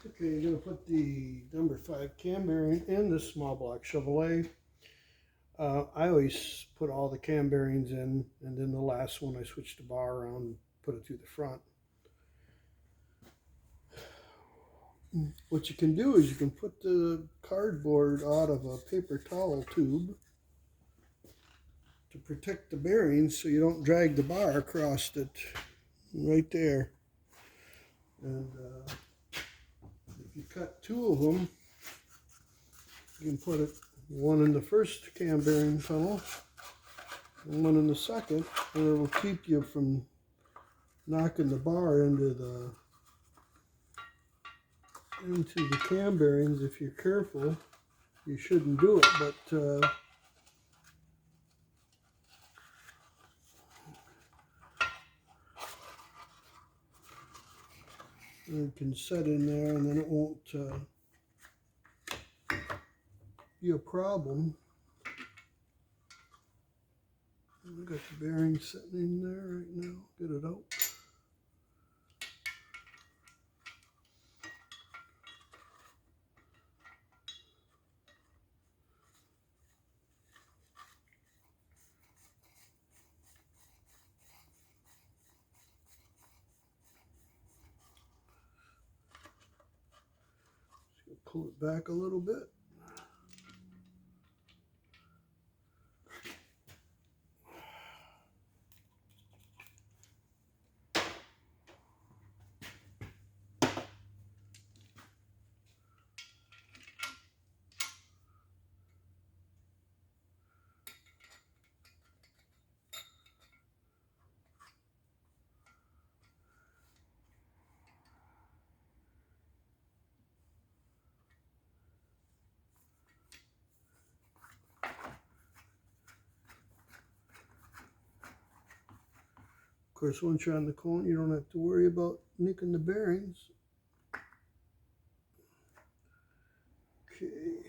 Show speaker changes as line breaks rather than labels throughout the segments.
Okay, you're going to put the number 5 cam bearing in the small block Chevrolet. I always put all the cam bearings in, and then the last one I switched the bar around and put it through the front. What you can do is you can put the cardboard out of a paper towel tube to protect the bearings so you don't drag the bar across it right there. And if you cut 2 of them, you can put one in the first cam bearing tunnel and one in the second, and it will keep you from knocking the bar into the cam bearings. If you're careful, you shouldn't do it, but it can set in there, and then it won't be a problem. I got the bearing sitting in there right now. Get it out. Pull it back a little bit. Of course, once you're on the cone, you don't have to worry about nicking the bearings. Okay.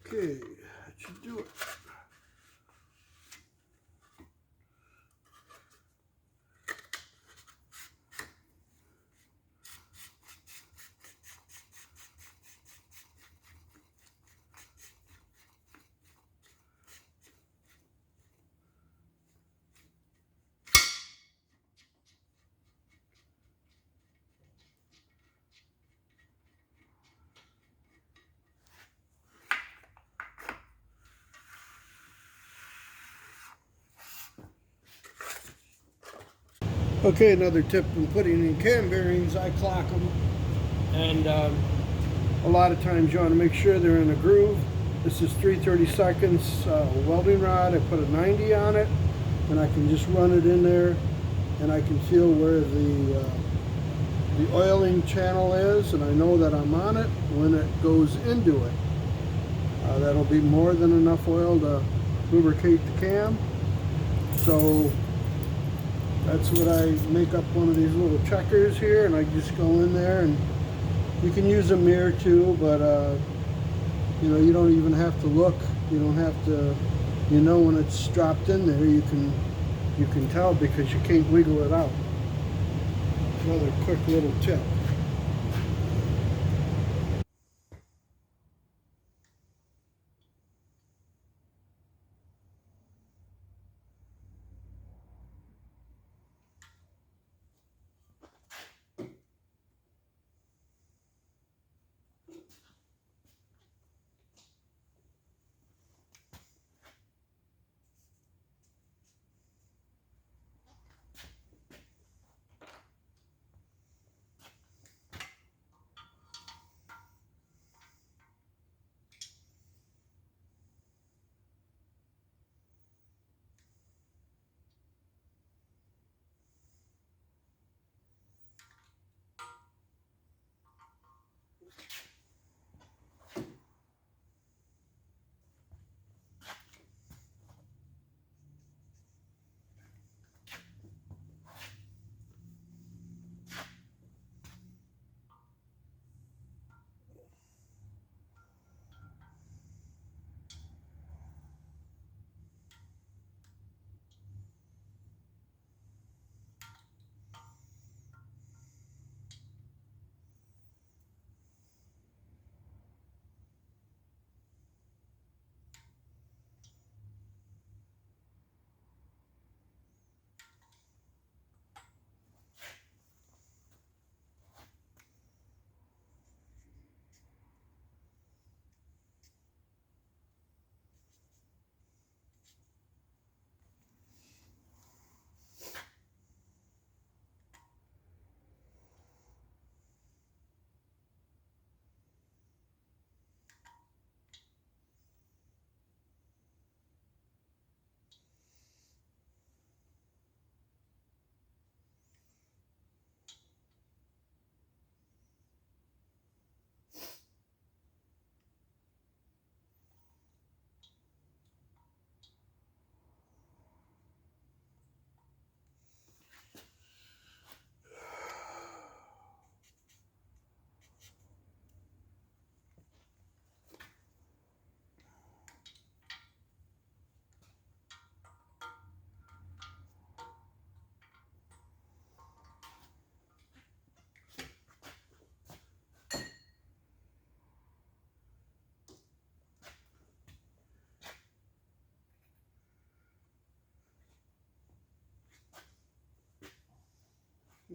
Okay, that should do it. Okay, another tip when putting in cam bearings, I clock them, and a lot of times you want to make sure they're in a groove. This is 3/32 welding rod. I put a 90 on it, and I can just run it in there, and I can feel where the oiling channel is, and I know that I'm on it when it goes into it. That'll be more than enough oil to lubricate the cam. So that's what I make up one of these little checkers here, and I just go in there, and you can use a mirror too, but you know, you don't even have to look. You don't have to, you know, when it's dropped in there, you can tell because you can't wiggle it out. Another quick little tip.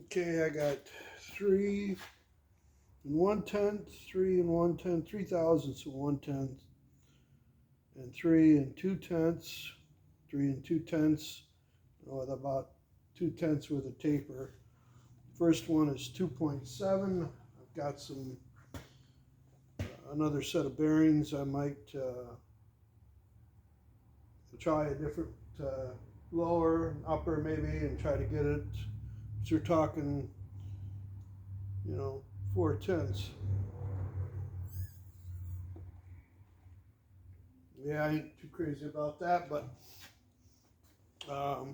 Okay, I got 3 1/10, 3 1/10, 3/1000 and 1/10, and 3 2/10, 3 2/10, with about 2/10 with a taper. First one is 2.7. I've got some another set of bearings. I might try a different lower, upper maybe, and try to get it. So you're talking, 4/10. Yeah, I ain't too crazy about that, but I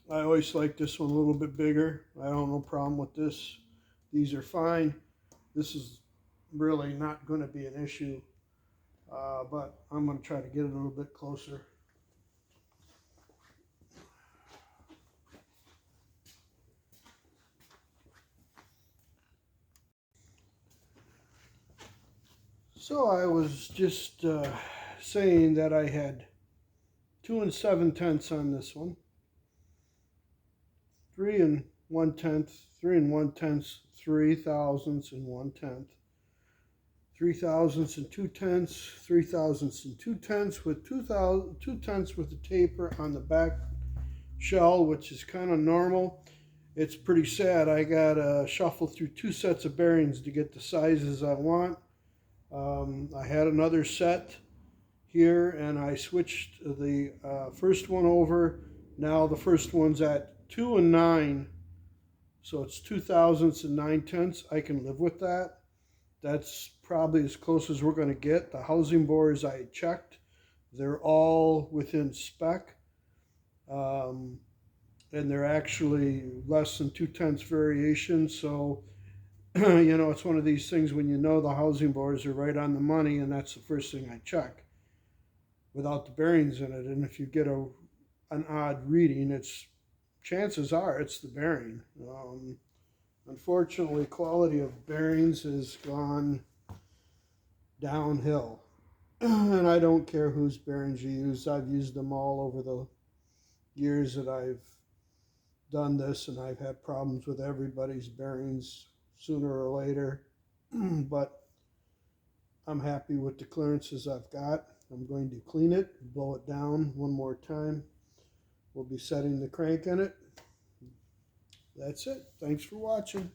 always like this one a little bit bigger. I don't have no problem with this. These are fine. This is really not going to be an issue, but I'm going to try to get it a little bit closer. So I was just saying that I had 2 7/10 on this one, 3 1/10, 3 1/10, 3/1000 and 1/10, 3/1000 and 2/10, 3/1000 and 2/10 with 2/10 with a taper on the back shell, which is kind of normal. It's pretty sad. I got to shuffle through 2 sets of bearings to get the sizes I want. I had another set here and I switched the first one over. Now the first one's at 2 9, so it's 2/1000 and 9/10. I can live with that. That's probably as close as we're going to get. The housing bores I checked, they're all within spec, and they're actually less than 2/10 variation. So it's one of these things when the housing bores are right on the money, and that's the first thing I check without the bearings in it. And if you get an odd reading, chances are it's the bearing. Unfortunately, quality of bearings has gone downhill. And I don't care whose bearings you use. I've used them all over the years that I've done this, and I've had problems with everybody's bearings sooner or later. But I'm happy with the clearances I've got. I'm going to clean it, blow it down one more time. We'll be setting the crank in it. That's it. Thanks for watching.